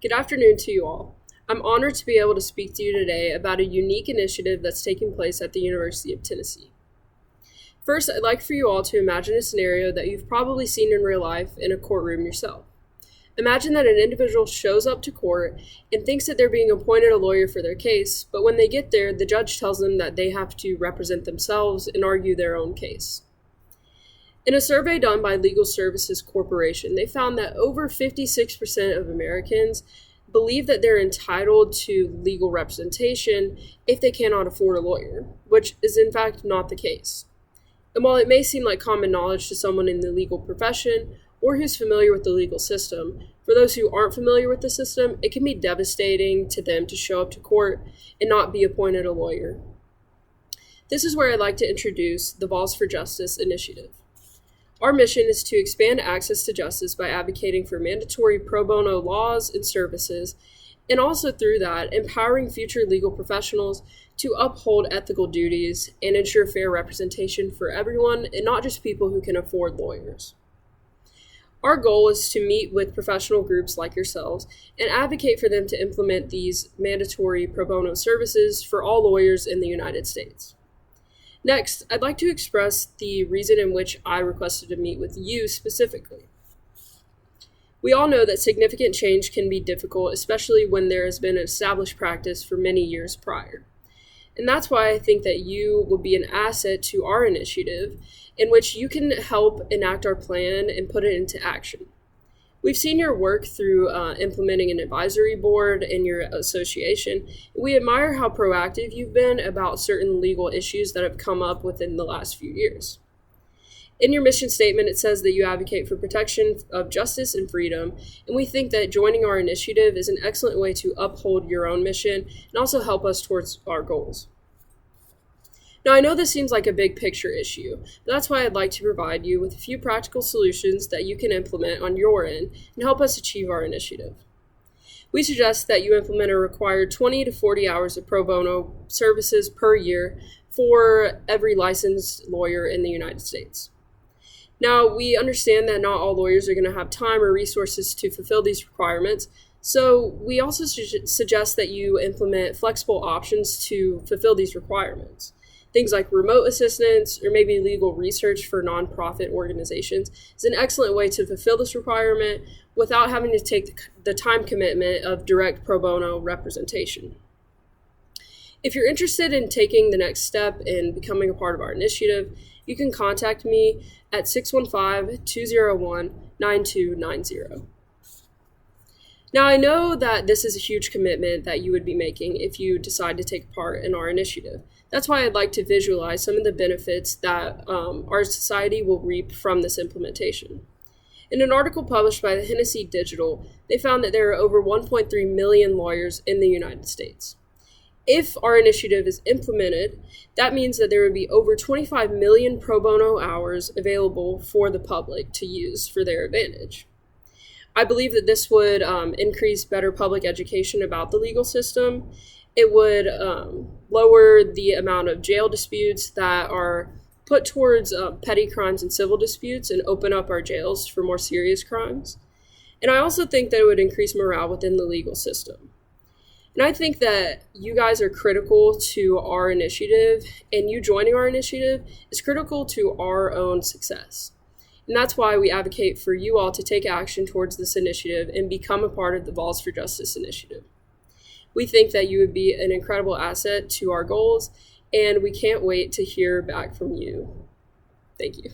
Good afternoon to you all. I'm honored to be able to speak to you today about a unique initiative that's taking place at the University of Tennessee. First, I'd like for you all to imagine a scenario that you've probably seen in real life in a courtroom yourself. Imagine that an individual shows up to court and thinks that they're being appointed a lawyer for their case, but when they get there, the judge tells them that they have to represent themselves and argue their own case. In a survey done by Legal Services Corporation, they found that over 56% of Americans believe that they're entitled to legal representation if they cannot afford a lawyer, which is in fact not the case. And while it may seem like common knowledge to someone in the legal profession or who's familiar with the legal system, for those who aren't familiar with the system, it can be devastating to them to show up to court and not be appointed a lawyer. This is where I'd like to introduce the Vols for Justice initiative. Our mission is to expand access to justice by advocating for mandatory pro bono laws and services, and also through that, empowering future legal professionals to uphold ethical duties and ensure fair representation for everyone and not just people who can afford lawyers. Our goal is to meet with professional groups like yourselves and advocate for them to implement these mandatory pro bono services for all lawyers in the United States. Next, I'd like to express the reason in which I requested to meet with you specifically. We all know that significant change can be difficult, especially when there has been an established practice for many years prior. And that's why I think that you will be an asset to our initiative, in which you can help enact our plan and put it into action. We've seen your work through implementing an advisory board in your association. We admire how proactive you've been about certain legal issues that have come up within the last few years. In your mission statement, it says that you advocate for protection of justice and freedom, and we think that joining our initiative is an excellent way to uphold your own mission and also help us towards our goals. Now, I know this seems like a big picture issue, but that's why I'd like to provide you with a few practical solutions that you can implement on your end and help us achieve our initiative. We suggest that you implement a required 20 to 40 hours of pro bono services per year for every licensed lawyer in the United States. Now, we understand that not all lawyers are going to have time or resources to fulfill these requirements, so we also suggest that you implement flexible options to fulfill these requirements. Things like remote assistance or maybe legal research for nonprofit organizations is an excellent way to fulfill this requirement without having to take the time commitment of direct pro bono representation. If you're interested in taking the next step in becoming a part of our initiative, you can contact me at 615-201-9290. Now, I know that this is a huge commitment that you would be making if you decide to take part in our initiative. That's why I'd like to visualize some of the benefits that our society will reap from this implementation. In an article published by the Hennessy Digital, they found that there are over 1.3 million lawyers in the United States. If our initiative is implemented, that means that there would be over 25 million pro bono hours available for the public to use for their advantage. I believe that this would increase better public education about the legal system. It would lower the amount of jail disputes that are put towards petty crimes and civil disputes and open up our jails for more serious crimes. And I also think that it would increase morale within the legal system. And I think that you guys are critical to our initiative, and you joining our initiative is critical to our own success. And that's why we advocate for you all to take action towards this initiative and become a part of the Vols for Justice initiative. We think that you would be an incredible asset to our goals, and we can't wait to hear back from you. Thank you.